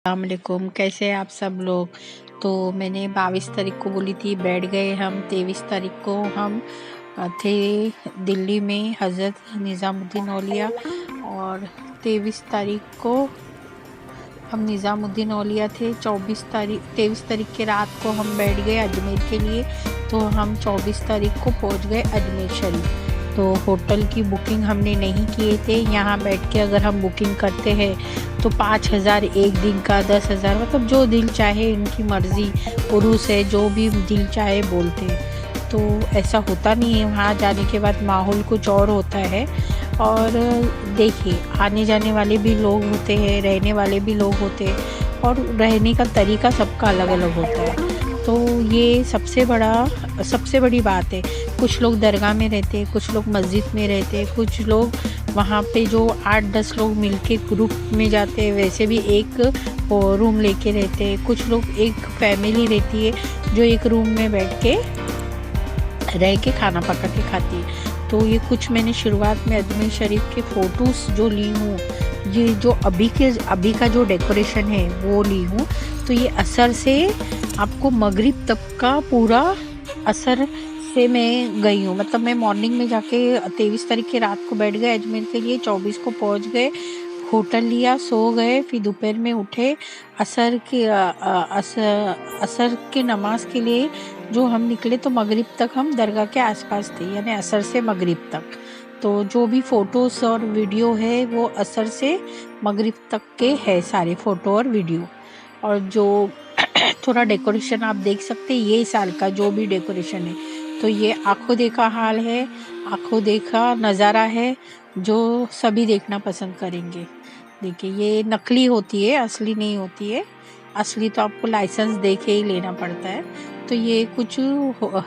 अस्सलामुअलैकुम, कैसे हैं आप सब लोग। तो मैंने 22 तारीख को बोली थी, बैठ गए हम। 23 तारीख को हम थे दिल्ली में हज़रत निज़ामुद्दीन औलिया, और 23 तारीख को हम निज़ामुद्दीन औलिया थे। 23 तारीख के रात को हम बैठ गए अजमेर के लिए। तो हम 24 तारीख को पहुंच गए अजमेर शरीफ। तो होटल की बुकिंग हमने नहीं किए थे। यहाँ बैठ के अगर हम बुकिंग करते हैं तो 5,000 एक दिन का, 10,000, मतलब जो दिल चाहे, इनकी मर्ज़ी, पुरुष है जो भी दिल चाहे बोलते हैं। तो ऐसा होता नहीं है। वहाँ जाने के बाद माहौल कुछ और होता है। और देखिए, आने जाने वाले भी लोग होते हैं, रहने वाले भी लोग होते हैं, और रहने का तरीका सबका अलग अलग होता है। तो ये सबसे बड़ी बात है। कुछ लोग दरगाह में रहते हैं, कुछ लोग मस्जिद में रहते हैं, कुछ लोग वहाँ पे जो 8-10 लोग मिलके ग्रुप में जाते हैं, वैसे भी एक रूम लेके रहते हैं। कुछ लोग, एक फैमिली रहती है जो एक रूम में बैठ के रह के खाना पका के खाती है। तो ये कुछ मैंने शुरुआत में अजमेर शरीफ के फ़ोटोज़ जो ली हूँ, ये जो अभी का जो डेकोरेशन है वो ली हूँ। तो ये असर से आपको मगरिब तक का पूरा असर से मैं गई हूँ। मतलब मैं मॉर्निंग में जाके 23 तारीख की रात को बैठ गए अजमेर के लिए, 24 को पहुँच गए, होटल लिया, सो गए। फिर दोपहर में उठे, असर के नमाज के लिए जो हम निकले, तो मगरिब तक हम दरगाह के आसपास थे, यानी असर से मगरिब तक। तो जो भी फ़ोटोज़ और वीडियो है वो असर से मगरिब तक के है, सारे फ़ोटो और वीडियो। और जो थोड़ा डेकोरेशन आप देख सकते हैं, ये साल का जो भी डेकोरेशन है, तो ये आंखों देखा हाल है, आंखों देखा नज़ारा है, जो सभी देखना पसंद करेंगे। देखिए, ये नकली होती है, असली नहीं होती है। असली तो आपको लाइसेंस दे के ही लेना पड़ता है। तो ये कुछ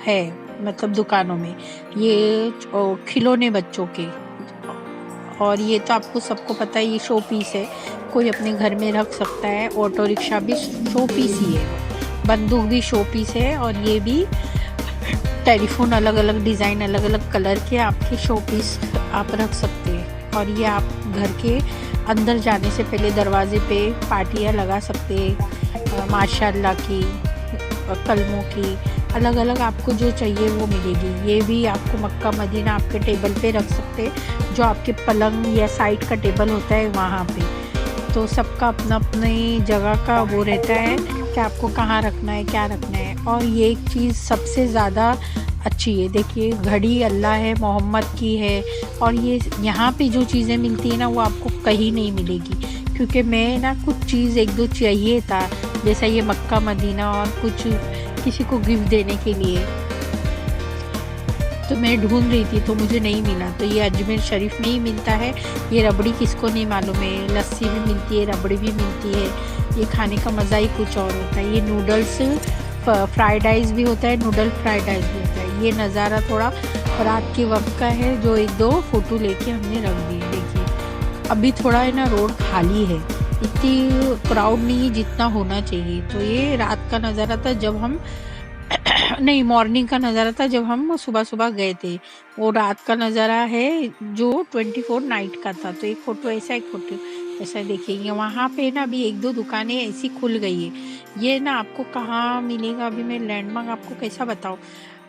है, मतलब दुकानों में ये खिलौने बच्चों के, और ये तो आपको सबको पता है, ये शो पीस है, कोई अपने घर में रख सकता है। ऑटो रिक्शा भी शो पीस ही है, बंदूक भी शो पीस है, और ये भी टेलीफोन, अलग अलग डिज़ाइन, अलग अलग कलर के आपके शो पीस आप रख सकते हैं। और ये आप घर के अंदर जाने से पहले दरवाजे पे पाटियाँ लगा सकते हैं, माशाअल्लाह की, कलमों की, अलग अलग आपको जो चाहिए वो मिलेगी। ये भी आपको मक्का मदीना आपके टेबल पे रख सकते हैं, जो आपके पलंग या साइड का टेबल होता है वहाँ पे। तो सबका अपना अपनी जगह का वो रहता है कि आपको कहाँ रखना है, क्या रखना है। और ये एक चीज़ सबसे ज़्यादा अच्छी है, देखिए, घड़ी अल्लाह है, मोहम्मद की है। और ये यहाँ पे जो चीज़ें मिलती है ना, वो आपको कहीं नहीं मिलेगी। क्योंकि मैं ना कुछ चीज़ एक दो चाहिए था, जैसा ये मक्का मदीना, और कुछ किसी को गिफ्ट देने के लिए, तो मैं ढूंढ रही थी, तो मुझे नहीं मिला। तो ये अजमेर शरीफ में ही मिलता है। ये रबड़ी किसको नहीं मालूम है, लस्सी भी मिलती है, रबड़ी भी मिलती है। ये खाने का मज़ा ही कुछ और होता है। ये नूडल्स फ्राइड राइस भी होता है, नूडल फ्राइड राइस भी होता है। ये नज़ारा थोड़ा रात के वक्त का है, जो एक दो फ़ोटो लेके हमने रख दी। देखिए, अभी थोड़ा है ना, रोड खाली है, इतनी क्राउड नहीं है जितना होना चाहिए। तो ये रात का नज़ारा था जब हम नहीं, मॉर्निंग का नज़ारा था जब हम सुबह सुबह गए थे। वो रात का नज़ारा है जो 24 नाइट का था। तो एक फ़ोटो ऐसा, एक फ़ोटो ऐसा। देखिए, वहाँ पे ना अभी एक दो दुकानें ऐसी खुल गई है। ये ना आपको कहाँ मिलेगा, अभी मैं लैंडमार्क आपको कैसा बताऊँ।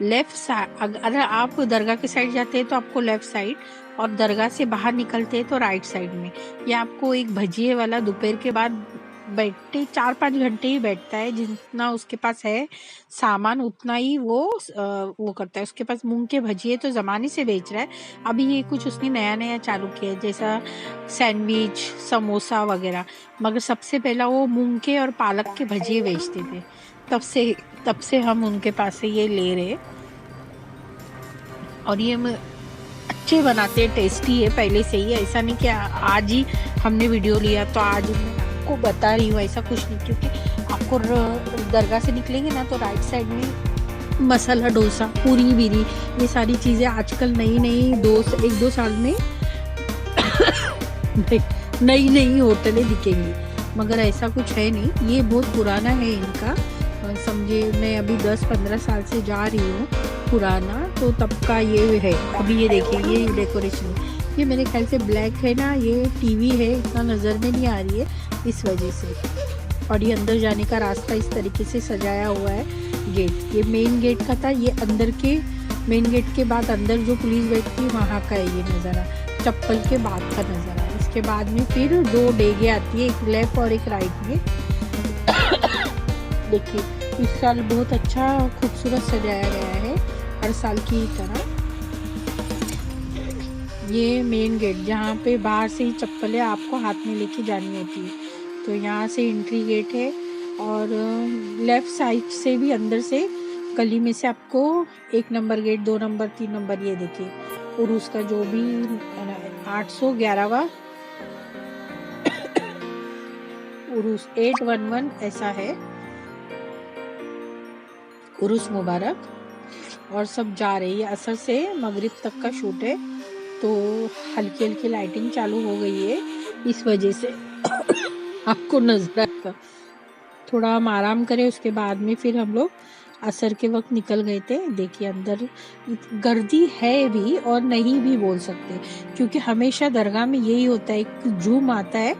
लेफ़्ट साइड, अगर आप दरगाह के साइड जाते हैं तो आपको लेफ़्ट साइड, और दरगाह से बाहर निकलते हैं तो राइट साइड में। ये आपको एक भजिए वाला दोपहर के बाद बैठते 4-5 घंटे ही बैठता है, जितना उसके पास है सामान उतना ही वो करता है। उसके पास मूंग के भजिए तो ज़माने से बेच रहा है। अभी ये कुछ उसने नया नया चालू किया है, जैसा सैंडविच, समोसा वगैरह। मगर सबसे पहला वो मूंग के और पालक के भजिए बेचते थे। तब से हम उनके पास से ये ले रहे। और ये अच्छे बनाते हैं, टेस्टी है पहले से ही। ऐसा नहीं कि आज ही हमने वीडियो लिया तो आज मैं आपको बता रही हूँ, ऐसा कुछ नहीं। क्योंकि आपको दरगाह से निकलेंगे ना, तो राइट साइड में मसाला डोसा, पूरी बीरी, ये सारी चीज़ें आजकल नई 1-2 साल में नई होटलें दिखेंगी। मगर ऐसा कुछ है नहीं, ये बहुत पुराना है इनका। समझे, मैं अभी 10-15 साल से जा रही हूँ, पुराना, तो तब का ये है। अभी ये देखिए, ये डेकोरेशन, ये मेरे ख्याल से ब्लैक है ना, ये टीवी है, इतना नज़र में नहीं आ रही है इस वजह से। और ये अंदर जाने का रास्ता इस तरीके से सजाया हुआ है। गेट, ये मेन गेट का था, ये अंदर के मेन गेट के बाद अंदर जो पुलिस बैठती है वहाँ का है ये नज़ारा, चप्पल के बाद का नज़ारा। इसके बाद में फिर 2 डेगे आती है, एक लेफ्ट और एक राइट में। देखिए इस साल बहुत अच्छा खूबसूरत सजाया गया है हर साल की तरह। ये मेन गेट जहाँ पे बाहर से ही चप्पलें आपको हाथ में लेके जानी होती है, तो यहाँ से एंट्री गेट है। और लेफ़्ट साइड से भी अंदर से गली में से आपको 1 नंबर गेट, 2 नंबर, 3 नंबर, ये देखिए उर्स का जो भी 811वां उर्स 811 ऐसा है, उर्स मुबारक। और सब जा रही है, असर से मगरिब तक का शूट है, तो हल्की हल्की लाइटिंग चालू हो गई है, इस वजह से आपको नजर आएगा। थोड़ा हम आराम करें, उसके बाद में फिर हम लोग असर के वक्त निकल गए थे। देखिए अंदर गर्दी है भी और नहीं भी बोल सकते, क्योंकि हमेशा दरगाह में यही होता है, एक झूम आता है,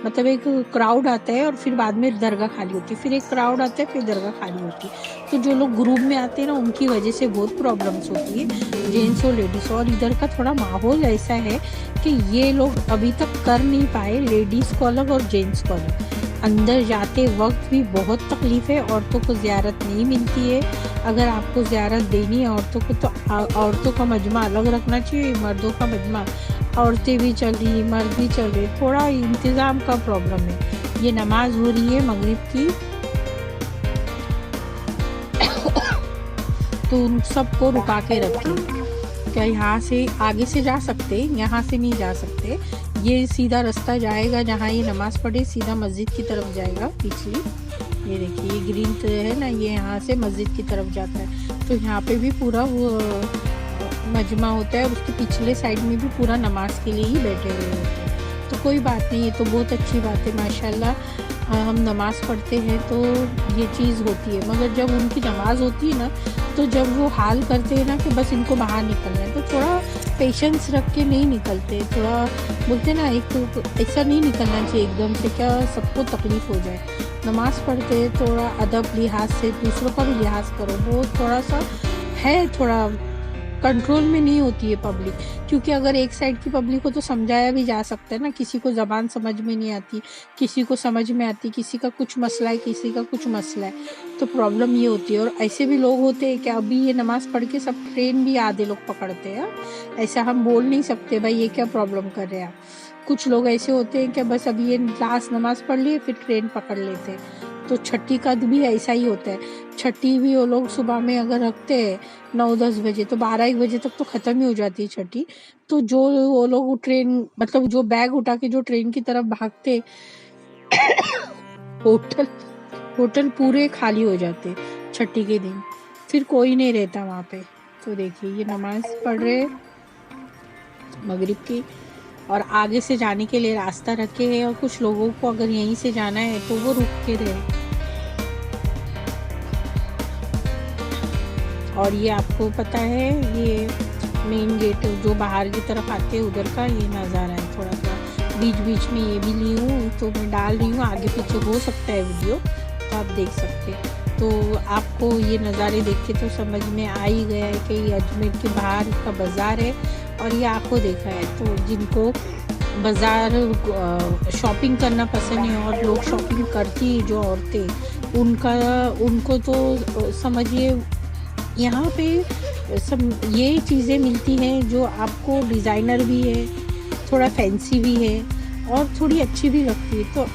मतलब एक क्राउड आता है और फिर बाद में दरगाह खाली होती है, फिर एक क्राउड आता है, फिर दरगाह खाली होती है। तो जो लोग ग्रुप में आते हैं ना, उनकी वजह से बहुत प्रॉब्लम्स होती है, जेंट्स और लेडीज। और इधर का थोड़ा माहौल ऐसा है कि ये लोग अभी तक कर नहीं पाए, लेडीज़ को अलग और जेंट्स को अलग। अंदर जाते वक्त भी बहुत तकलीफ़ है, औरतों को ज़ियारत नहीं मिलती है। अगर आपको ज़ियारत देनी है औरतों को, तो औरतों का मजमा अलग रखना चाहिए, मर्दों का मजमा। औरतें भी चल रही, मर्द भी चल रहे, थोड़ा इंतज़ाम का प्रॉब्लम है। ये नमाज हो रही है मगरिब की, तो उन सबको रुका के रखें। क्या यहाँ से आगे से जा सकते, यहाँ से नहीं जा सकते। ये सीधा रास्ता जाएगा जहाँ ये नमाज़ पढ़े, सीधा मस्जिद की तरफ जाएगा पिछली। ये देखिए ये ग्रीन है ना, ये यहाँ से मस्जिद की तरफ जाता है। तो यहाँ पे भी पूरा वो मजमा होता है, और उसके पिछले साइड में भी पूरा नमाज के लिए ही बैठे हुए होते हैं। तो कोई बात नहीं, ये तो बहुत अच्छी बात है माशाल्लाह। हम नमाज़ पढ़ते हैं तो ये चीज़ होती है, मगर जब उनकी नमाज होती है ना, तो जब वो हाल करते हैं ना कि बस इनको बाहर निकलना है, तो थोड़ा पेशेंस रख के नहीं निकलते। थोड़ा बोलते ना, एक तो ऐसा नहीं निकलना चाहिए एकदम से, क्या सबको तकलीफ़ हो जाए। नमाज़ पढ़ते हैं, थोड़ा अदब लिहाज से दूसरों का भी लिहाज करो। वो थोड़ा सा है, थोड़ा कंट्रोल में नहीं होती है पब्लिक, क्योंकि अगर एक साइड की पब्लिक को तो समझाया भी जा सकता है ना। किसी को ज़बान समझ में नहीं आती, किसी को समझ में आती, किसी का कुछ मसला है, किसी का कुछ मसला है, तो प्रॉब्लम ये होती है। और ऐसे भी लोग होते हैं कि अभी ये नमाज़ पढ़ के सब ट्रेन भी आधे लोग पकड़ते हैं। ऐसा हम बोल नहीं सकते भाई ये क्या प्रॉब्लम कर रहे हैं आप। कुछ लोग ऐसे होते हैं कि बस अभी ये लास्ट नमाज़ पढ़ लिए फिर ट्रेन पकड़ लेते हैं। तो छठी का भी ऐसा ही होता है। छठी भी वो लोग सुबह में अगर रखते हैं 9-10 बजे, तो 12-1 बजे तक तो ख़त्म ही हो जाती है छठी। तो जो वो लोग ट्रेन, मतलब जो बैग उठा के जो ट्रेन की तरफ भागते, होटल पूरे खाली हो जाते छठी के दिन, फिर कोई नहीं रहता वहाँ पे। तो देखिए ये नमाज पढ़ रहे मगरिब की, और आगे से जाने के लिए रास्ता रखे हैं, और कुछ लोगों को अगर यहीं से जाना है तो वो रुक के रहे। और ये आपको पता है, ये मेन गेट जो बाहर की तरफ आते हैं उधर का ये नज़ारा है। थोड़ा सा बीच बीच में ये भी ली हूँ, तो मैं डाल रही हूँ, आगे पीछे हो सकता है वीडियो, तो आप देख सकते हैं। तो आपको ये नज़ारे देख के तो समझ में आ ही गया है कि ये अजमेर के बाहर का बाज़ार है, और ये आपको देखा है। तो जिनको बाज़ार शॉपिंग करना पसंद है, और लोग शॉपिंग करती है जो औरतें, उनको तो समझिए यहाँ पे सब ये चीज़ें मिलती हैं जो आपको डिज़ाइनर भी है, थोड़ा फैंसी भी है, और थोड़ी अच्छी भी लगती है। तो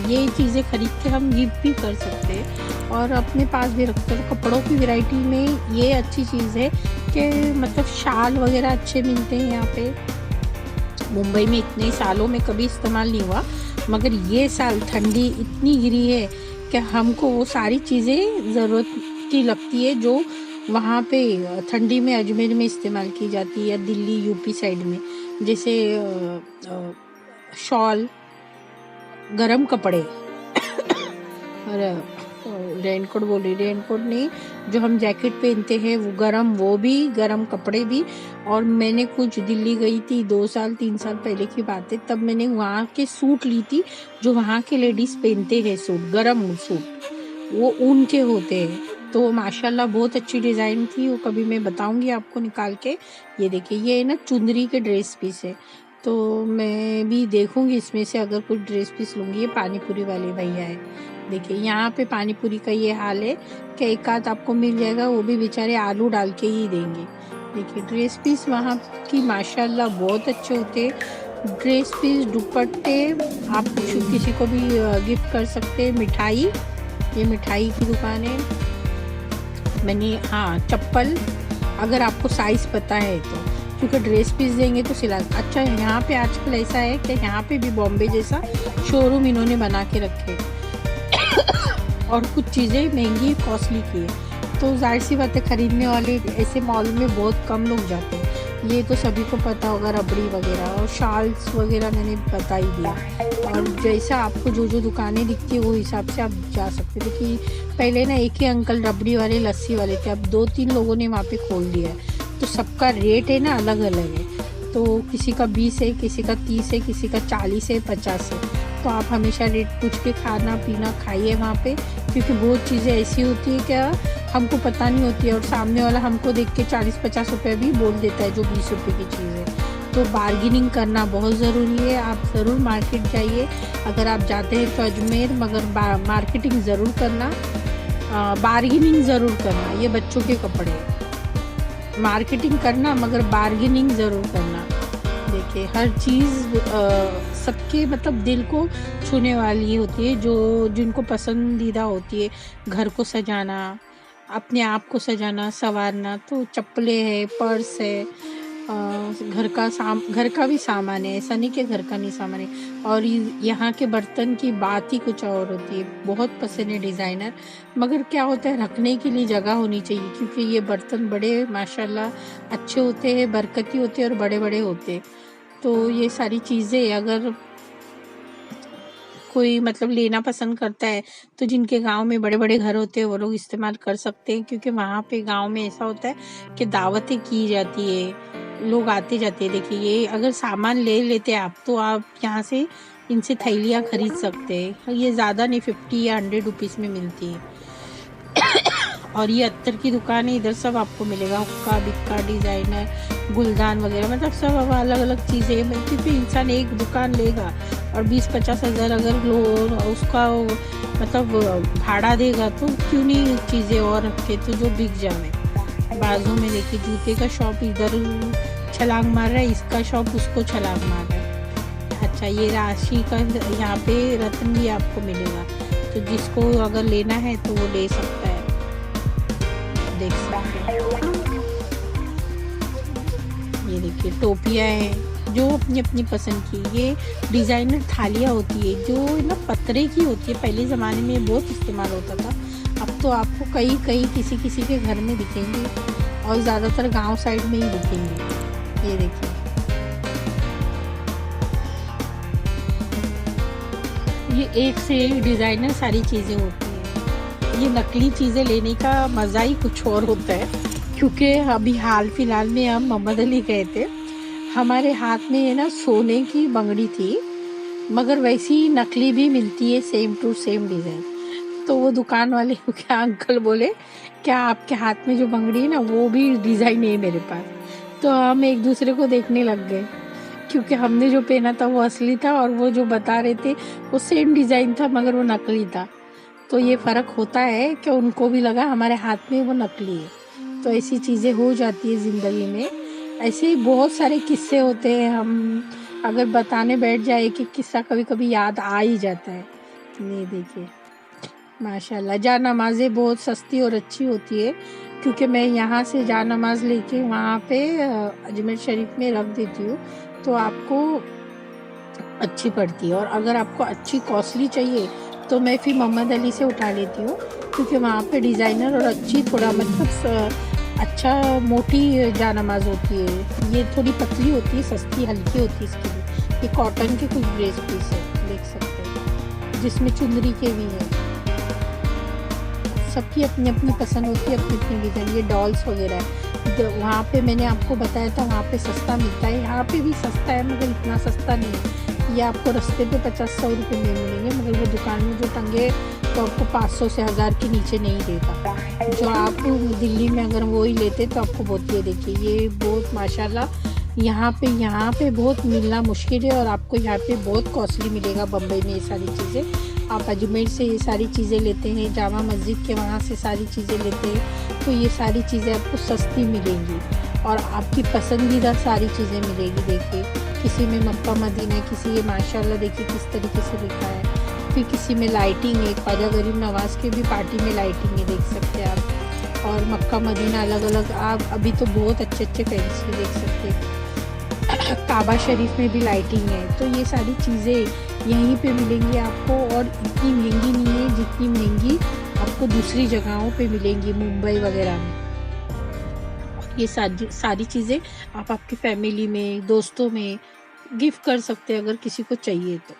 ये चीज़ें ख़रीद के हम गिफ्ट भी कर सकते हैं और अपने पास भी रखते हैं। कपड़ों की वैरायटी में ये अच्छी चीज़ है कि मतलब शाल वगैरह अच्छे मिलते हैं यहाँ पे। मुंबई में इतने सालों में कभी इस्तेमाल नहीं हुआ, मगर ये साल ठंडी इतनी गिरी है कि हमको वो सारी चीज़ें ज़रूरत की लगती है जो वहाँ पे ठंडी में अजमेर में इस्तेमाल की जाती है, या दिल्ली यूपी साइड में, जैसे शॉल, गरम कपड़े और रेनकोट बोली, रेनकोट नहीं, जो हम जैकेट पहनते हैं वो गरम, वो भी गरम कपड़े भी। और मैंने कुछ दिल्ली गई थी 2-3 साल पहले की बात है, तब मैंने वहाँ के सूट ली थी जो वहाँ के लेडीज पहनते हैं, सूट गरम सूट, वो ऊन के होते हैं। तो माशाल्लाह बहुत अच्छी डिज़ाइन थी, वो कभी मैं बताऊंगी आपको निकाल के। ये देखिए, ये ना चुंदरी के ड्रेस पीस है, तो मैं भी देखूंगी इसमें से अगर कुछ ड्रेस पीस लूँगी। ये पानीपुरी वाले भैया है, देखिए यहाँ पे पानीपुरी का ये हाल है कि एक आध आपको मिल जाएगा, वो भी बेचारे आलू डाल के ही देंगे। देखिए ड्रेस पीस वहाँ की माशाल्लाह बहुत अच्छे होते हैं। ड्रेस पीस, दुपट्टे, आप किसी को भी गिफ्ट कर सकते हैं। मिठाई, ये मिठाई की दुकान है। मैंने हाँ चप्पल, अगर आपको साइज़ पता है तो, क्योंकि ड्रेस पीस देंगे तो सिला। अच्छा यहाँ पे आजकल ऐसा है कि यहाँ पे भी बॉम्बे जैसा शोरूम इन्होंने बना के रखे और कुछ चीज़ें महंगी कॉस्टली की है, तो जाहिर सी बात है खरीदने वाले ऐसे मॉल में बहुत कम लोग जाते हैं। ये तो सभी को पता होगा, रबड़ी वगैरह और शॉल्स वगैरह मैंने बता ही दिया। और जैसा आपको जो जो दुकानें दिखती है वो हिसाब से आप जा सकते थे। कि पहले ना एक ही अंकल रबड़ी वाले, लस्सी वाले थे, अब 2-3 लोगों ने वहाँ पे खोल दिया है, तो सबका रेट है ना अलग अलग है। तो किसी का 20 है, किसी का 30 है, किसी का 40 है, 50 है। तो आप हमेशा रेट पूछ के खाना पीना खाइए वहाँ पे, क्योंकि बहुत चीज़ें ऐसी होती है क्या हमको पता नहीं होती है, और सामने वाला हमको देख के 40-50 रुपये भी बोल देता है जो 20 रुपये की चीज़ है। तो बार्गेनिंग करना बहुत ज़रूरी है। आप ज़रूर मार्केट जाइए, अगर आप जाते हैं तो अजमेर, मगर मार्केटिंग ज़रूर करना, बार्गेनिंग ज़रूर करना। ये बच्चों के कपड़े, मार्केटिंग करना मगर बार्गेनिंग ज़रूर करना। देखिए हर चीज़ सबके मतलब दिल को छूने वाली होती है, जो जिनको पसंदीदा होती है। घर को सजाना, अपने आप को सजाना संवारना, तो चप्पलें है, पर्स है, घर का भी सामान है, ऐसा नहीं कि घर का नहीं सामान है। और यहाँ के बर्तन की बात ही कुछ और होती है, बहुत पसंद है डिज़ाइनर। मगर क्या होता है, रखने के लिए जगह होनी चाहिए, क्योंकि ये बर्तन बड़े माशाल्लाह अच्छे होते हैं, बरकती होते हैं और बड़े बड़े होते हैं। तो ये सारी चीज़ें अगर कोई मतलब लेना पसंद करता है, तो जिनके गांव में बड़े बड़े घर होते हैं वो लोग इस्तेमाल कर सकते हैं, क्योंकि वहाँ पे गांव में ऐसा होता है कि दावतें की जाती है, लोग आते जाते हैं। देखिए ये अगर सामान ले लेते हैं आप, तो आप यहाँ से इनसे थैलियाँ खरीद सकते हैं। ये ज़्यादा नहीं, 50 या 100 रुपीज़ में मिलती है। और ये अत्तर की दुकान है, इधर सब आपको मिलेगा, हुक्का बिक्का, डिज़ाइनर, गुलदान वगैरह, मतलब सब अलग अलग चीज़ें। क्योंकि इंसान एक दुकान लेगा और 20-50 हज़ार अगर लो उसका मतलब भाड़ा देगा, तो क्यों नहीं चीज़ें और रखे तो जो बिक जाए। बाजू में देखिए जूते का शॉप इधर छलांग मार रहा है, इसका शॉप उसको छलांग मार रहा है। अच्छा ये राशि का यहाँ पे रत्न भी आपको मिलेगा, तो जिसको अगर लेना है तो वो ले सकता है, देख सकते हैं। ये देखिए टोपियाँ हैं जो अपनी अपनी पसंद की। ये डिज़ाइनर थालियाँ होती है जो ना पत्थरे की होती है, पहले ज़माने में बहुत इस्तेमाल होता था। अब तो आपको कहीं कहीं किसी किसी के घर में दिखेंगे, और ज़्यादातर गांव साइड में ही दिखेंगे। ये देखिए ये एक से एक डिज़ाइनर सारी चीज़ें होती हैं। ये नकली चीज़ें लेने का मज़ा ही कुछ और होता है, क्योंकि अभी हाल फिलहाल में हम मोहम्मद अली गए थे, हमारे हाथ में ना सोने की बंगड़ी थी, मगर वैसी नकली भी मिलती है, सेम टू सेम डिज़ाइन। तो वो दुकान वाले क्या अंकल बोले, क्या आपके हाथ में जो बंगड़ी है ना वो भी डिज़ाइन है मेरे पास। तो हम एक दूसरे को देखने लग गए, क्योंकि हमने जो पहना था वो असली था और वो जो बता रहे थे वो सेम डिज़ाइन था, मगर वो नकली था। तो ये फ़र्क होता है कि उनको भी लगा हमारे हाथ में वो नकली है। तो ऐसी चीज़ें हो जाती है ज़िंदगी में। ऐसे ही बहुत सारे किस्से होते हैं, हम अगर बताने बैठ जाए कि किस्सा कभी कभी याद आ ही जाता है। नहीं देखिए माशाल्लाह जा नमाज़ें बहुत सस्ती और अच्छी होती है, क्योंकि मैं यहाँ से जा नमाज लेके वहाँ पे अजमेर शरीफ में रख देती हूँ, तो आपको अच्छी पड़ती है। और अगर आपको अच्छी कॉस्टली चाहिए तो मैं फिर मोहम्मद अली से उठा लेती हूँ, क्योंकि वहाँ पे डिज़ाइनर और अच्छी थोड़ा मतलब अच्छा मोटी जा नमाज होती है। ये थोड़ी पतली होती है, सस्ती हल्की होती है इसके लिए। ये कॉटन के कुछ ड्रेस पीस है, देख सकते हैं, जिसमें चुंदरी के भी है। सबकी अपनी अपनी पसंद होती है, अपनी अपनी डिज़ाइन। ये डॉल्स वगैरह है, वहाँ पे मैंने आपको बताया था वहाँ पे सस्ता मिलता है, यहाँ पे भी सस्ता है मगर इतना सस्ता नहीं है। ये आपको रास्ते पे 50-100 रुपये में मिलेंगे, मगर वो दुकान में जो टंगे तो आपको 500 से 1000 के नीचे नहीं देगा। जो आप दिल्ली में अगर वो ही लेते तो आपको बहुत, ये देखिए ये बहुत माशाल्लाह यहाँ पे बहुत मिलना मुश्किल है, और आपको यहाँ पे बहुत कॉस्टली मिलेगा बम्बई में ये सारी चीज़ें। आप अजमेर से ये सारी चीज़ें लेते हैं, जामा मस्जिद के वहाँ से सारी चीज़ें लेते हैं, तो ये सारी चीज़ें आपको सस्ती मिलेंगी और आपकी पसंदीदा सारी चीज़ें मिलेगी। देखिए किसी में मक्का मदीना है, किसी ये माशाल्लाह देखिए किस तरीके से लिखा है, फिर किसी में लाइटिंग है, ख्वाजा गरीब नवाज़ के भी पार्टी में लाइटिंग है, देख सकते हैं आप। और मक्का मदीना अलग अलग, आप अभी तो बहुत अच्छे अच्छे फैंसी देख सकते हैं। काबा शरीफ में भी लाइटिंग है, तो ये सारी चीज़ें यहीं पे मिलेंगी आपको, और इतनी महंगी नहीं है जितनी महंगी आपको दूसरी जगहों पे मिलेंगी मुंबई वगैरह में। ये सारी चीज़ें आप आपकी फैमिली में, दोस्तों में गिफ्ट कर सकते हैं अगर किसी को चाहिए तो,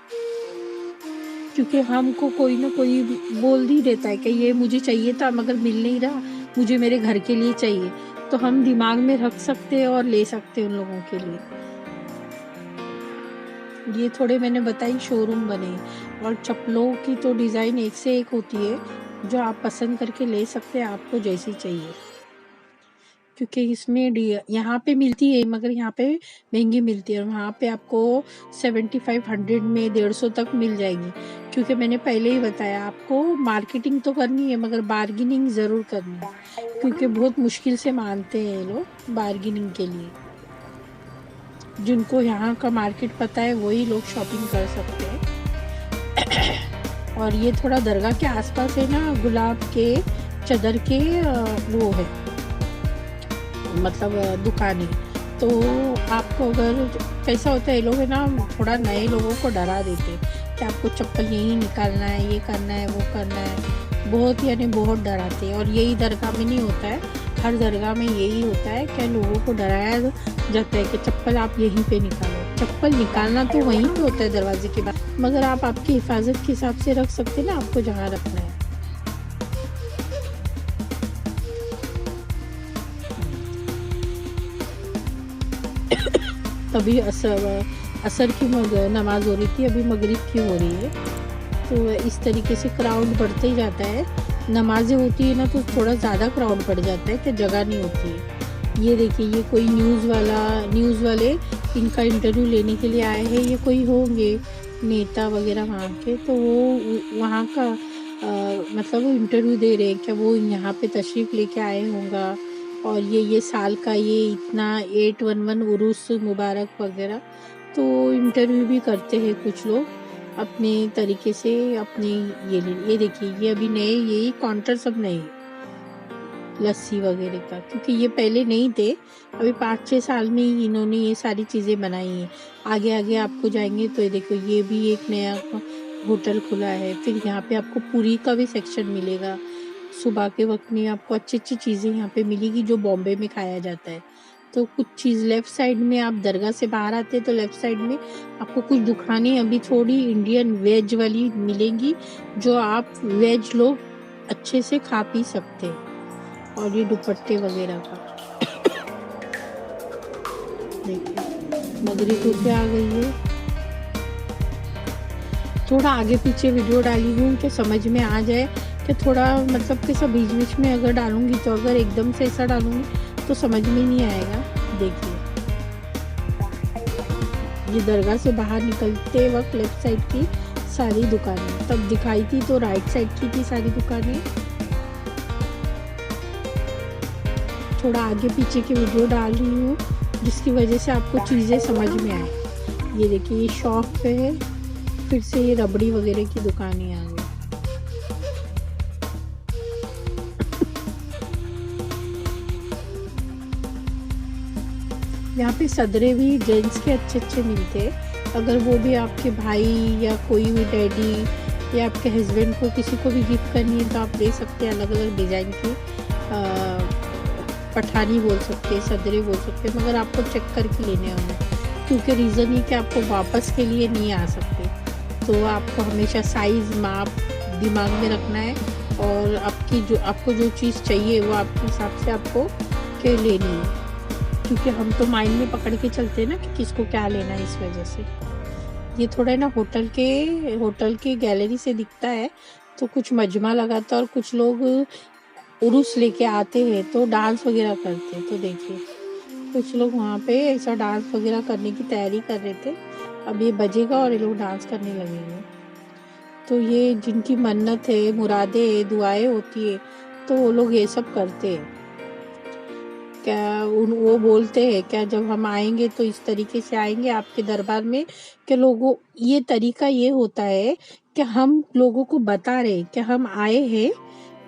क्योंकि हमको कोई ना कोई बोल ही देता है कि ये मुझे चाहिए था मगर मिल नहीं रहा, मुझे मेरे घर के लिए चाहिए, तो हम दिमाग में रख सकते हैं और ले सकते हैं उन लोगों के लिए। ये थोड़े मैंने बताई शोरूम बने, और चप्पलों की तो डिज़ाइन एक से एक होती है, जो आप पसंद करके ले सकते हैं आपको जैसी चाहिए, क्योंकि इसमें यहाँ पे मिलती है मगर यहाँ पे महंगी मिलती है, और वहाँ पे आपको 7500 में 150 तक मिल जाएगी। क्योंकि मैंने पहले ही बताया आपको मार्केटिंग तो करनी है मगर बार्गेनिंग ज़रूर करनी है, क्योंकि बहुत मुश्किल से मानते हैं ये लोग बार्गेनिंग के लिए। जिनको यहाँ का मार्केट पता है वही लोग शॉपिंग कर सकते हैं। और ये थोड़ा दरगाह के आसपास है ना, गुलाब के चादर के वो है मतलब दुकानें, तो आपको अगर कैसा होता है, ये लोग है ना थोड़ा नए लोगों को डरा देते हैं कि आपको चप्पल यही निकालना है, ये करना है, वो करना है, बहुत यानी बहुत डराते हैं। और यही दरगाह में नहीं होता है, हर दरगाह में यही होता है कि लोगों को डराया जाता है कि चप्पल आप यहीं पे निकालो। चप्पल निकालना तो वहीं पे होता है दरवाजे के बाद, मगर आप आपकी हिफाजत के हिसाब से रख सकते हैं ना, आपको जहाँ रखना है। अभी असर की नमाज हो रही थी, अभी मगरिब की हो रही है, तो इस तरीके से क्राउड बढ़ते ही जाता है। नमाजें होती है ना तो थोड़ा ज़्यादा क्राउड बढ़ जाता है कि जगह नहीं होती है। ये देखिए ये कोई न्यूज़ वाले इनका इंटरव्यू लेने के लिए आए हैं, ये कोई होंगे नेता वगैरह वहाँ के, तो वो वहाँ का मतलब वो इंटरव्यू दे रहे हैं क्या, वो यहाँ पे तशरीफ़ लेके आए होंगे, और ये साल का ये इतना 811 उरूस मुबारक वगैरह, तो इंटरव्यू भी करते हैं कुछ लोग अपने तरीके से अपने। ये देखिए ये अभी नए, यही काउंटर सब नए लस्सी वगैरह का, क्योंकि ये पहले नहीं थे, अभी 5-6 साल में ही इन्होंने ये सारी चीज़ें बनाई हैं। आगे आगे आपको जाएंगे तो ये देखो ये भी एक नया होटल खुला है। फिर यहाँ पे आपको पूरी का भी सेक्शन मिलेगा, सुबह के वक्त में आपको अच्छी अच्छी चीज़ें यहाँ पे मिलेगी जो बॉम्बे में खाया जाता है। तो कुछ चीज़ लेफ़्ट साइड में, आप दरगाह से बाहर आते हैं तो लेफ़्ट साइड में आपको कुछ दुकानें अभी थोड़ी इंडियन वेज वाली मिलेंगी, जो आप वेज लोग अच्छे से खा पी सकते हैं। और ये दुपट्टे वगैरह का देखिए मगरिब होके आ गई है। थोड़ा आगे पीछे वीडियो डाली हूँ कि समझ में आ जाए, कि थोड़ा मतलब कि सब बीच बीच में अगर डालूंगी तो अगर एकदम से ऐसा डालूंगी तो समझ में नहीं आएगा। देखिए ये दरगाह से बाहर निकलते वक्त लेफ्ट साइड की सारी दुकानें, तब दिखाई थी तो राइट साइड की थी सारी दुकानें। थोड़ा आगे पीछे की वीडियो डाल रही हूँ जिसकी वजह से आपको चीज़ें समझ में आए। ये देखिए ये शॉप पे है, फिर से ये रबड़ी वगैरह की दुकानें आ गई। यहाँ पे सदरे भी जेंट्स के अच्छे अच्छे मिलते हैं, अगर वो भी आपके भाई या कोई भी डैडी या आपके हस्बैंड को किसी को भी गिफ्ट करनी है तो आप ले सकते हैं। अलग अलग डिज़ाइन की पठानी बोल सकते हैं, सदरे बोल सकते हैं, मगर आपको चेक करके लेने होंगे, क्योंकि रीज़न ये कि आपको वापस के लिए नहीं आ सकते, तो आपको हमेशा साइज़ माप दिमाग में रखना है और आपको जो चीज़ चाहिए वो आपके हिसाब से आपको के लेनी है, क्योंकि हम तो माइंड में पकड़ के चलते हैं ना कि किसको क्या लेना है। इस वजह से ये थोड़ा ना होटल के गैलरी से दिखता है, तो कुछ मजमा लगाता है और कुछ लोग उर्स लेके आते हैं तो डांस वगैरह करते हैं। तो देखिए कुछ लोग वहाँ पे ऐसा डांस वगैरह करने की तैयारी कर रहे थे। अब ये बजेगा और ये लोग डांस करने लगेंगे। तो ये जिनकी मन्नत है, मुरादें है, दुआएं होती है, तो वो लोग ये सब करते हैं। वो बोलते हैं क्या, जब हम आएंगे तो इस तरीके से आएंगे आपके दरबार में, कि लोगों ये तरीका ये होता है कि हम लोगों को बता रहे कि हम आए हैं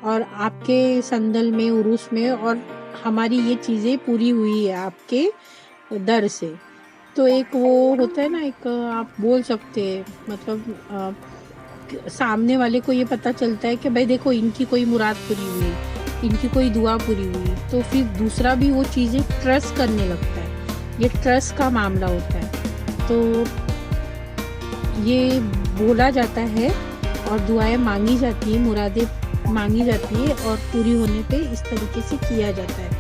और आपके संदल में, उरूस में, और हमारी ये चीज़ें पूरी हुई है आपके दर से। तो एक वो होता है ना, एक आप बोल सकते हैं, मतलब सामने वाले को ये पता चलता है कि भाई देखो इनकी कोई मुराद पूरी हुई, इनकी कोई दुआ पूरी हुई, तो फिर दूसरा भी वो चीज़ें ट्रस्ट करने लगता है। ये ट्रस्ट का मामला होता है। तो ये बोला जाता है और दुआएं मांगी जाती है, मुरादें मांगी जाती है और पूरी होने पे इस तरीके से किया जाता है।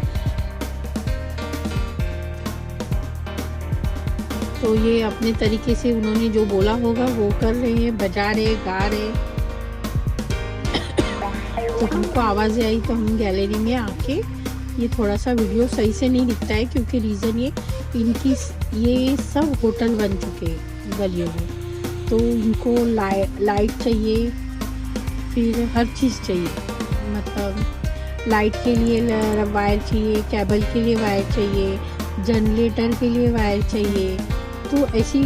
तो ये अपने तरीके से उन्होंने जो बोला होगा वो कर रहे हैं, बजा रहे, गा रहे। तो हमको आवाज़ें आई तो हम गैलरी में आके, ये थोड़ा सा वीडियो सही से नहीं दिखता है क्योंकि रीज़न ये सब होटल बन चुके हैं गलियों में, तो इनको लाइट चाहिए, फिर हर चीज़ चाहिए। मतलब लाइट के लिए वायर चाहिए, केबल के लिए वायर चाहिए, जनरेटर के लिए वायर चाहिए। तो ऐसी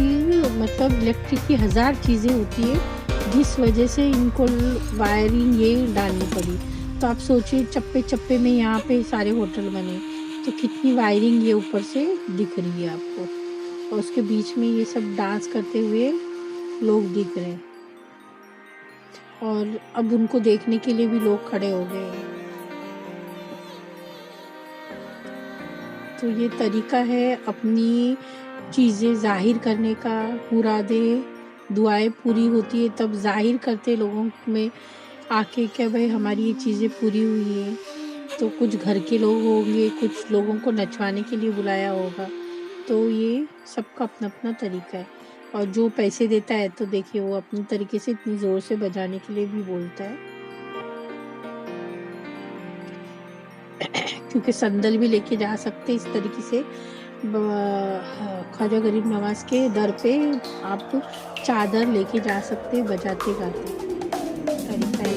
मतलब इलेक्ट्रिक की 1000 चीज़ें होती है, जिस वजह से इनको वायरिंग ये डालनी पड़ी। तो आप सोचिए चप्पे चप्पे में यहाँ पे सारे होटल बने, तो कितनी वायरिंग ये ऊपर से दिख रही है आपको। और उसके बीच में ये सब डांस करते हुए लोग दिख रहे हैं, और अब उनको देखने के लिए भी लोग खड़े हो गए हैं। तो ये तरीका है अपनी चीज़ें जाहिर करने का। मुरादें, दुआएं पूरी होती है तब जाहिर करते लोगों में आके क्या भाई हमारी ये चीज़ें पूरी हुई है। तो कुछ घर के लोग होंगे, कुछ लोगों को नचवाने के लिए बुलाया होगा। तो ये सबका अपना अपना तरीका है। और जो पैसे देता है तो देखिए वो अपनी तरीके से इतनी ज़ोर से बजाने के लिए भी बोलता है, क्योंकि संदल भी लेके जा सकते इस तरीके से। ख्वाजा गरीब नवाज के दर पे आप चादर लेके जा सकते बजाते गाते। तरीका है।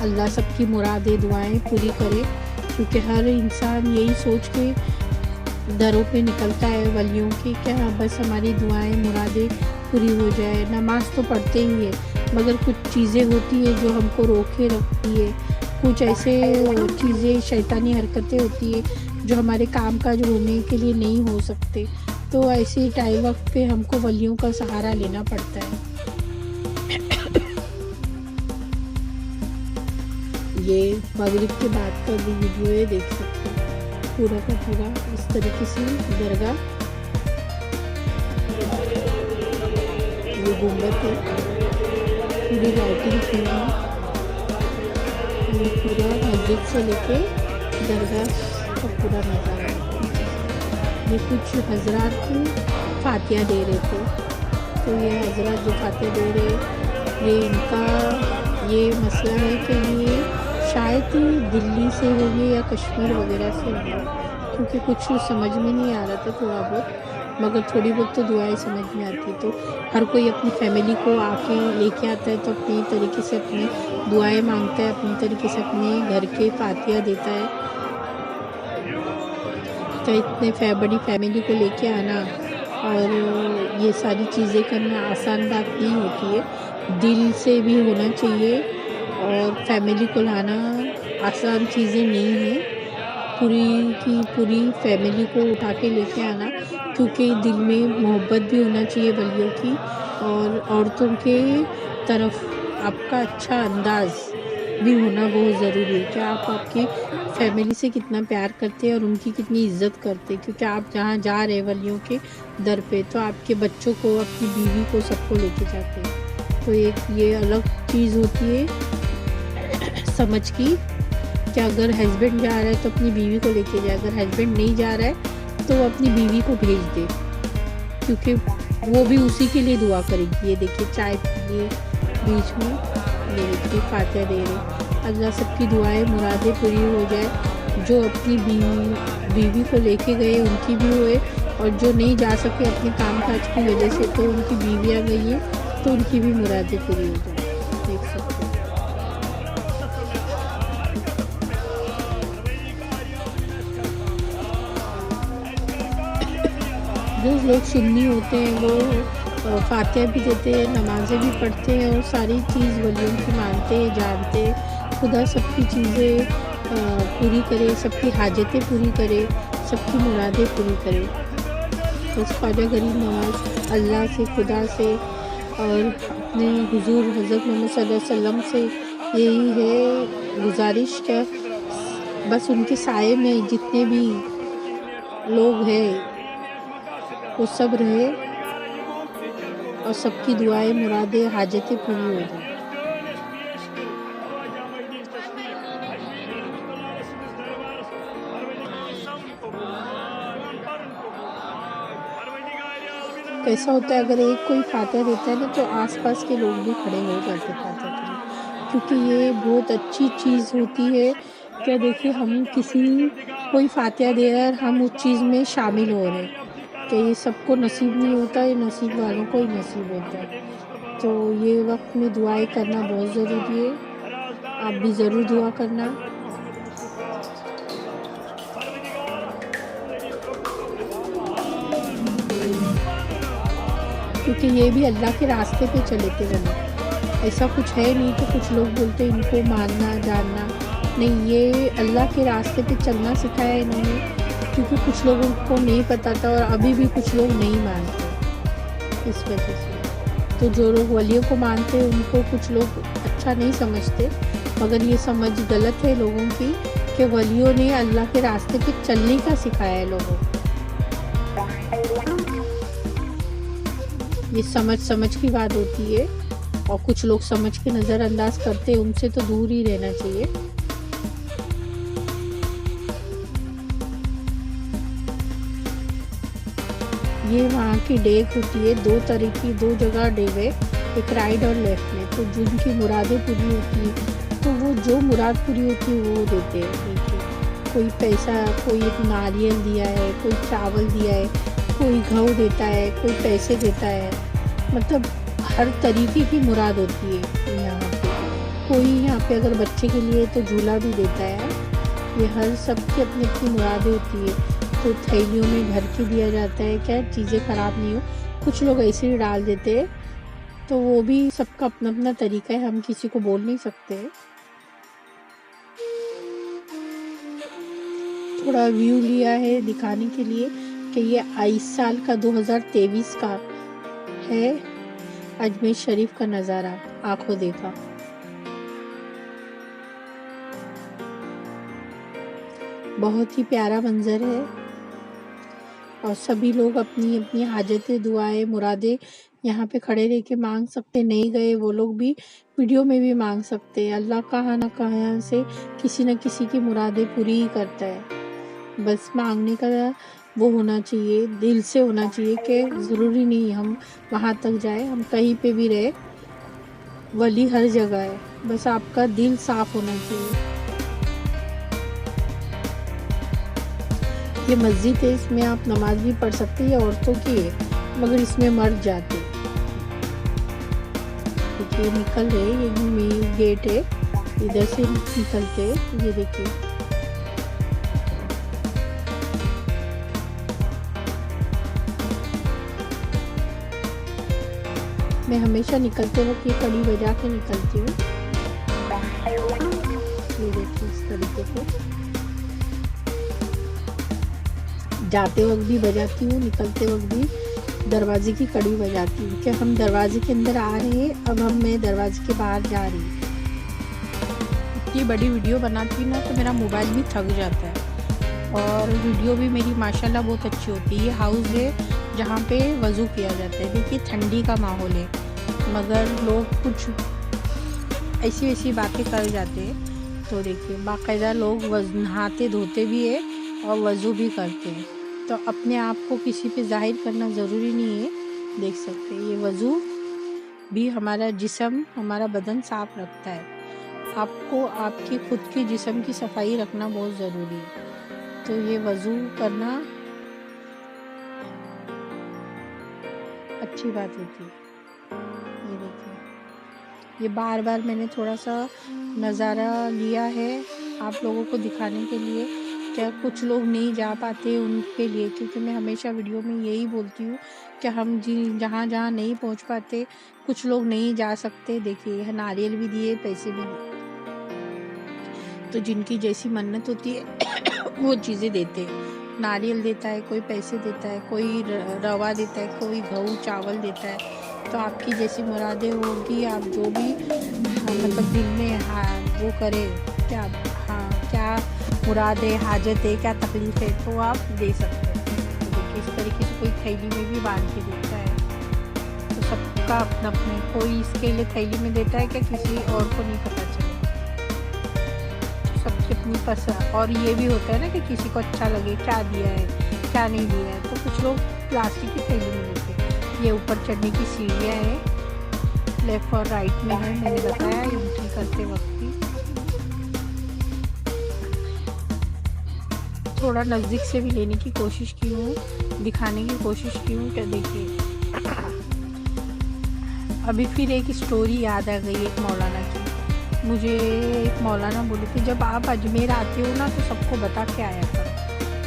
अल्लाह सबकी मुरादें, दुआएं पूरी करे, क्योंकि हर इंसान यही सोच के दरों पे निकलता है वलियों की, क्या बस हमारी दुआएं, मुरादें पूरी हो जाए। नमाज तो पढ़ते ही है, मगर कुछ चीज़ें होती है जो हमको रोके रखती है। कुछ ऐसे चीज़ें, शैतानी हरकतें होती है जो हमारे कामकाज होने के लिए नहीं हो सकते। तो ऐसे टाइम वक्त पे हमको वलियों का सहारा लेना पड़ता है। ये मगरिब के बाद का भी वीडियो है, देख सकते हैं पूरा का पूरा इस तरीके से दरगाह। ये गुंबद है, पूरी लाइटिंग की है। ये पूरा मस्जिद से लेके दरगाह का पूरा नज़ारा है। ये कुछ हजरात फातिया दे रहे थे, तो ये हजरात जो फातिया दे रहे, ये इनका ये मसला है कि ये शायद दिल्ली से होंगे या कश्मीर वगैरह से होंगे, क्योंकि कुछ समझ में नहीं आ रहा था थोड़ा बहुत, मगर थोड़ी बहुत तो दुआएं समझ में आती। तो हर कोई अपनी फैमिली को आके लेके आता है, तो अपनी तरीके से अपनी दुआएं मांगता है, अपनी तरीके से अपने घर के फातिया देता है। तो इतने बड़ी फैमिली को लेके आना और ये सारी चीज़ें करना आसान बात नहीं होती है, दिल से भी होना चाहिए। और फैमिली को लाना आसान चीज़ें नहीं है, पूरी की पूरी फैमिली को उठा के लेके आना, क्योंकि दिल में मोहब्बत भी होना चाहिए वलियों की, और औरतों के तरफ आपका अच्छा अंदाज़ भी होना बहुत ज़रूरी है कि आप आपकी फैमिली से कितना प्यार करते हैं और उनकी कितनी इज्जत करते हैं, क्योंकि आप जहाँ जा रहे हैं वलियों के दर पे, तो आपके बच्चों को, अपनी बीवी को, सबको लेके जाते हैं। तो एक ये अलग चीज़ होती है समझ की कि अगर हस्बैंड जा रहा है तो अपनी बीवी को लेके जाए, अगर हस्बैंड नहीं जा रहा है तो वो अपनी बीवी को भेज दे, क्योंकि वो भी उसी के लिए दुआ करेगी। ये देखिए चाय पिए बीच में, ये देखिए फातिहा दे रहे। अल्लाह सबकी दुआएं मुरादें पूरी हो जाए, जो अपनी बीवी को लेके गए उनकी भी होए, और जो नहीं जा सके अपने काम काज की वजह से, तो उनकी बीवियाँ गई हैं तो उनकी भी मुरादें पूरी हो जाए। देख सकते हैं जो लोग सुन्नी होते हैं वो फातिहा भी देते हैं, नमाज़ें भी पढ़ते हैं और सारी चीज़ वलियों की मानते हैं, जानते हैं। खुदा सबकी चीज़ें पूरी करे, सबकी हाजतें पूरी करे, सबकी मुरादें पूरी करे। बस ख्वाजा गरीब नवाज़ अल्लाह से, खुदा से और अपने हुजूर हज़रत मोहम्मद सल्लल्लाहु अलैहि वसल्लम से यही है गुजारिश क्या, बस उनके साए में जितने भी लोग हैं वो सब रहे और सबकी दुआएं, मुरादें, हाजतें पूरी हो जाए। कैसा होता है अगर एक कोई फातिहा देता है ना तो आसपास के लोग भी खड़े हो जाते फातिहा के लिए, क्योंकि ये बहुत अच्छी चीज़ होती है। क्या देखिए हम कोई फातिहा दे रहा है और हम उस चीज़ में शामिल हो रहे हैं, तो ये सबको नसीब नहीं होता, ये नसीब वालों को ही नसीब होता है। तो ये वक्त में दुआएं करना बहुत ज़रूरी है, आप भी ज़रूर दुआ करना। क्योंकि ये भी अल्लाह के रास्ते पे चले थे बने, ऐसा कुछ है नहीं कि कुछ लोग बोलते इनको मानना जानना नहीं, ये अल्लाह के रास्ते पे चलना सिखाया है इन्होंने, क्योंकि कुछ लोगों को नहीं पता था और अभी भी कुछ लोग नहीं मानते इस वजह से। तो जो लोग वलियों को मानते हैं उनको कुछ लोग अच्छा नहीं समझते, मगर ये समझ गलत है लोगों की कि वलियों ने अल्लाह के रास्ते पे चलने का सिखाया है लोगों को। ये समझ की बात होती है और कुछ लोग समझ के नज़रअंदाज करते हैं, उनसे तो दूर ही रहना चाहिए। ये वहाँ की डेग होती है, दो तरह की, दो जगह डेग है, एक राइट और लेफ्ट में। तो जिनकी मुरादें पूरी होती है तो वो जो मुराद पूरी होती है वो देते हैं। देखिए कोई पैसा, कोई एक नारियल दिया है, कोई चावल दिया है, कोई घाव देता है, कोई पैसे देता है, मतलब हर तरीके की मुराद होती है यहाँ पे। कोई यहाँ पे अगर बच्चे के लिए तो झूला भी देता है। ये हर सबकी अपनी अपनी मुरादें होती है, तो थैलियों में भर के दिया जाता है, क्या चीज़ें ख़राब नहीं हो। कुछ लोग ऐसे ही डाल देते हैं, तो वो भी सबका अपना अपना तरीका है, हम किसी को बोल नहीं सकते। थोड़ा व्यू लिया है दिखाने के लिए कि ये 22 साल का 2023 का है अजमेर शरीफ का नज़ारा, आंखों देखा। बहुत ही प्यारा मंजर है और सभी लोग अपनी अपनी हाजतें, दुआएं, मुरादें यहाँ पे खड़े रह के मांग सकते। नहीं गए वो लोग भी वीडियो में भी मांग सकते हैं। अल्लाह कहाँ ना कहाँ से किसी न किसी की मुरादें पूरी ही करता है। बस मांगने का वो होना चाहिए, दिल से होना चाहिए कि ज़रूरी नहीं हम वहाँ तक जाए, हम कहीं पे भी रहे, वली हर जगह है, बस आपका दिल साफ होना चाहिए। ये मस्जिद है, इसमें आप नमाज भी पढ़ सकते हैं, ये औरतों की है, मगर इसमें मर्द जाते। देखिए निकल रहे, ये मेन गेट है, इधर से निकलते, ये देखिए। मैं हमेशा निकलते वक्त ये कड़ी बजा के निकलती हूँ। ये देखिए इस तरीके से जाते वक्त भी बजाती हूँ, निकलते वक्त भी दरवाजे की कड़ी बजाती हूँ कि हम दरवाजे के अंदर आ रहे हैं, अब मैं दरवाजे के बाहर जा रही हूँ। इतनी बड़ी वीडियो बनाती हूँ ना तो मेरा मोबाइल भी थक जाता है, और वीडियो भी मेरी माशाल्लाह बहुत अच्छी होती है। ये हाउस है जहाँ पे वज़ू किया जाता है। देखिए ठंडी का माहौल है, मगर लोग कुछ ऐसी वैसी बातें कर जाते हैं। तो देखिए बाकायदा लोग नहाते धोते भी है और वज़ू भी करते हैं। तो अपने आप को किसी पे ज़ाहिर करना ज़रूरी नहीं है। देख सकते हैं ये वज़ू भी हमारा जिस्म, हमारा बदन साफ रखता है। आपको आपकी खुद की जिस्म की सफाई रखना बहुत ज़रूरी है। तो ये वज़ू करना अच्छी बात होती है। ये देखिए, ये बार बार मैंने थोड़ा सा नज़ारा लिया है आप लोगों को दिखाने के लिए। क्या कुछ लोग नहीं जा पाते उनके लिए, क्योंकि मैं हमेशा वीडियो में यही बोलती हूँ कि हम जहाँ जहाँ नहीं पहुँच पाते, कुछ लोग नहीं जा सकते। देखिए नारियल भी दिए, पैसे भी दिए, तो जिनकी जैसी मन्नत होती है वो चीज़ें देते हैं। नारियल देता है, कोई पैसे देता है, कोई रवा देता है, कोई गेहूँ चावल देता है। तो आपकी जैसी मुरादें होगी, आप जो भी मतलब दिल में वो करें, क्या क्या मुरादें, हाजत है, क्या तकलीफ़ है, तो आप दे सकते हैं। तो देखिए इस तरीके से कोई थैली में भी बांध के देता है। तो सबका अपना अपने, कोई इसके लिए थैली में देता है क्या किसी और को नहीं पता चले, सबकी अपनी पसंद। और ये भी होता है ना कि किसी को अच्छा लगे क्या दिया है क्या नहीं दिया है, तो कुछ लोग प्लास्टिक की थैली में देते हैं। ये ऊपर चढ़ने की सीढ़ियाँ हैं, लेफ़्ट और राइट में है, मैंने बताया एंट्री करते वक्त ही। थोड़ा नज़दीक से भी लेने की कोशिश की हूँ, दिखाने की कोशिश की हूँ। क्या देखिए अभी फिर एक स्टोरी याद आ गई एक मौलाना की। मुझे एक मौलाना बोले थे जब आप अजमेर आते हो ना तो सबको बता के आया करो।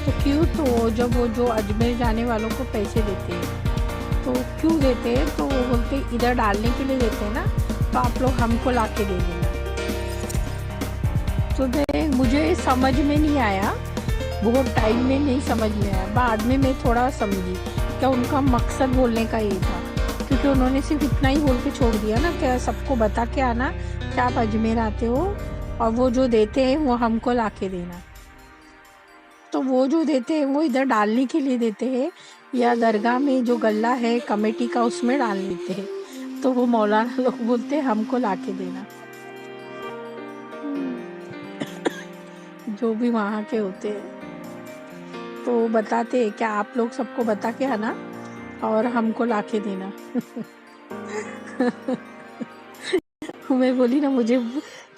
तो क्यों? तो जब वो जो अजमेर जाने वालों को पैसे देते हैं, तो क्यों देते हैं? तो वो बोलते इधर डालने के लिए देते हैं ना, तो आप लोग हमको ला के दे देना। तो मुझे समझ में नहीं आया, बहुत टाइम में नहीं समझ में आया, बाद में मैं थोड़ा समझी क्या उनका मकसद बोलने का ये था। क्योंकि उन्होंने सिर्फ इतना ही बोल के छोड़ दिया ना कि सबको बता के आना कि आप अजमेर आते हो, और वो जो देते हैं वो हमको ला के देना। तो वो जो देते हैं वो इधर डालने के लिए देते हैं, या दरगाह में जो गल्ला है कमेटी का उसमें डाल देते हैं। तो वो मौलाना लोग बोलते हैं हमको ला के देना। जो भी वहाँ के होते हैं तो बताते हैं क्या आप लोग सबको बता के आना और हमको ला के देना। मैं बोली ना मुझे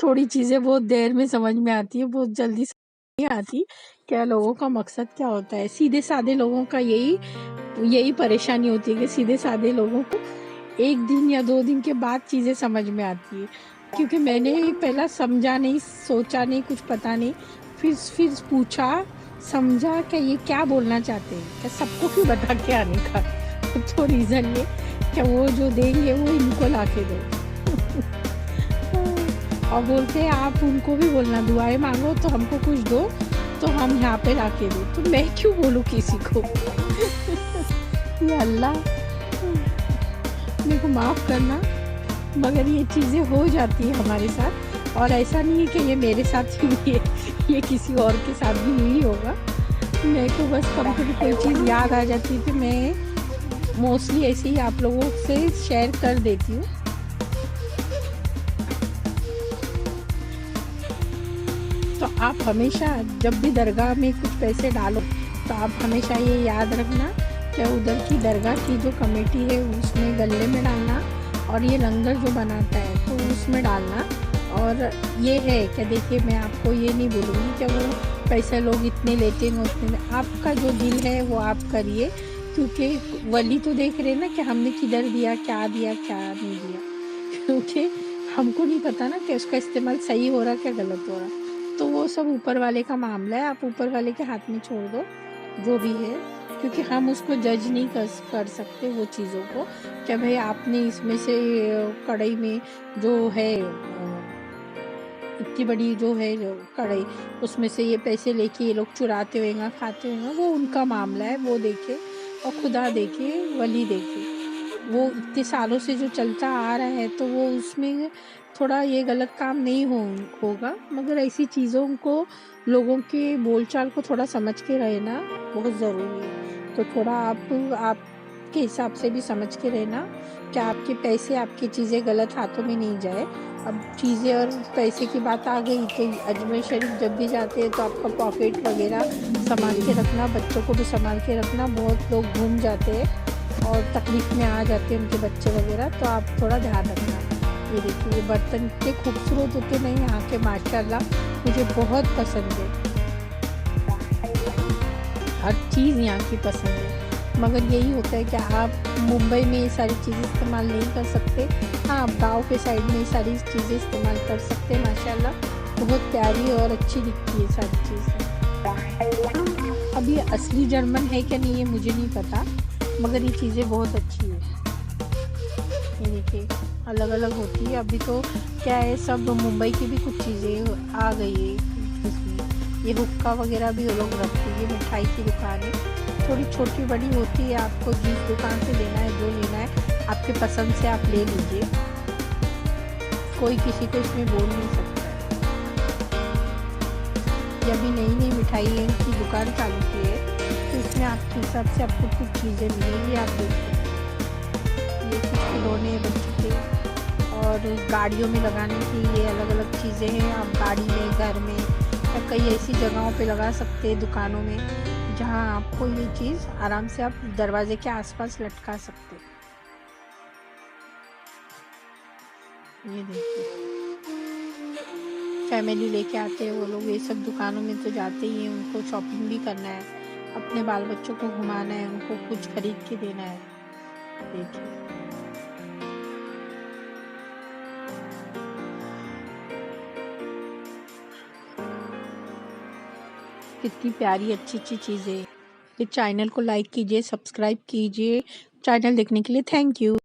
थोड़ी चीज़ें बहुत देर में समझ में आती है, बहुत जल्दी समझ नहीं आती क्या लोगों का मकसद क्या होता है। सीधे साधे लोगों का यही परेशानी होती है कि सीधे साधे लोगों को 1 दिन या 2 दिन के बाद चीज़ें समझ में आती है। क्योंकि मैंने पहला समझा नहीं, सोचा नहीं, कुछ पता नहीं, फिर पूछा, समझा कि ये क्या बोलना चाहते हैं, क्या सबको क्यों बता के आने का। तो रीज़न ये क्या वो जो देंगे वो इनको ला के दो। और बोलते हैं आप उनको भी बोलना दुआएं मांगो तो हमको कुछ दो, तो हम यहाँ पे ला के दो। तो मैं क्यों बोलूँ किसी को। ये अल्लाह मेरे को माफ़ करना, मगर ये चीज़ें हो जाती है हमारे साथ। और ऐसा नहीं है कि ये मेरे साथ ही हुई है, ये किसी और के साथ भी नहीं होगा। मेरे को बस कभी कोई चीज़ याद आ जाती है तो मैं मोस्टली ऐसे ही आप लोगों से शेयर कर देती हूँ। तो आप हमेशा जब भी दरगाह में कुछ पैसे डालो तो आप हमेशा ये याद रखना कि उधर की दरगाह की जो कमेटी है उसमें गल्ले में डालना, और ये लंगर जो बनाता है तो उसमें डालना। और ये है कि देखिए मैं आपको ये नहीं बोलूँगी कि वो पैसे लोग इतने लेते हैं उतने, आपका जो दिल है वो आप करिए। क्योंकि वली तो देख रहे हैं ना कि हमने किधर दिया क्या नहीं दिया। क्योंकि हमको नहीं पता ना कि उसका इस्तेमाल सही हो रहा क्या गलत हो रहा। तो वो सब ऊपर वाले का मामला है, आप ऊपर वाले के हाथ में छोड़ दो जो भी है। क्योंकि हम उसको जज नहीं कर सकते वो चीज़ों को कि भाई आपने इसमें से कढ़ाई में जो है इतनी बड़ी जो है कढ़ाई, उसमें से ये पैसे लेके ये लोग चुराते होंगे खाते होंगे, वो उनका मामला है, वो देखे। और खुदा देखे, वली देखे, वो इतने सालों से जो चलता आ रहा है तो वो उसमें थोड़ा ये गलत काम नहीं होगा, मगर ऐसी चीज़ों को, लोगों के बोलचाल को थोड़ा समझ के रहना बहुत ज़रूरी है। तो थोड़ा आपके हिसाब से भी समझ के रहना कि आपके पैसे, आपकी चीज़ें गलत हाथों में नहीं जाए। अब चीज़ें और पैसे की बात आ गई तो अजमेर शरीफ जब भी जाते हैं तो आपका पॉकेट वगैरह संभाल के रखना, बच्चों को भी संभाल के रखना। बहुत लोग घूम जाते हैं और तकलीफ़ में आ जाते हैं उनके बच्चे वगैरह, तो आप थोड़ा ध्यान रखना। ये देखिए, ये बर्तन इतने खूबसूरत होते नहीं यहाँ के, माशाल्लाह मुझे बहुत पसंद है। हर चीज़ यहाँ की पसंद है, मगर यही होता है कि आप मुंबई में ये सारी चीज़ें इस्तेमाल नहीं कर सकते। हाँ, आप गाँव के साइड में ये सारी चीज़ें इस्तेमाल कर सकते हैं। माशाल्लाह बहुत प्यारी और अच्छी दिखती है सारी चीज़ें। अब ये असली जर्मन है क्या नहीं, ये मुझे नहीं पता, मगर ये चीज़ें बहुत अच्छी है। ये देखिए, अलग अलग होती है। अभी तो क्या है, सब मुंबई की भी कुछ चीज़ें आ गई है इसमें। ये हुक्का वगैरह भी वो लोग रखते हैं। ये मिठाई की दुकान है, थोड़ी छोटी बड़ी होती है। आपको जिस दुकान से लेना है, जो लेना है आपके पसंद से आप ले लीजिए, कोई किसी को इसमें बोल नहीं सकता है। ये अभी नई नई मिठाई की दुकान चालू की है, तो इसमें आपके हिसाब से आपको कुछ चीज़ें मिलेंगी, आप देख सकते हैं। ये कुछ खिलौने बच्चों के और गाड़ियों में लगाने की ये अलग अलग चीज़ें हैं। आप गाड़ी में, घर में या कई ऐसी जगहों पे लगा सकते हैं, दुकानों में, जहां आपको ये चीज़ आराम से आप दरवाजे के आसपास लटका सकते हैं। ये देखिए, फैमिली लेके आते हैं वो लोग, ये सब दुकानों में तो जाते ही हैं, उनको शॉपिंग भी करना है, अपने बाल बच्चों को घुमाना है, उनको कुछ खरीद के देना है। देखिए, कितनी प्यारी अच्छी अच्छी चीज़ें। इस चैनल को लाइक कीजिए, सब्सक्राइब कीजिए। चैनल देखने के लिए थैंक यू।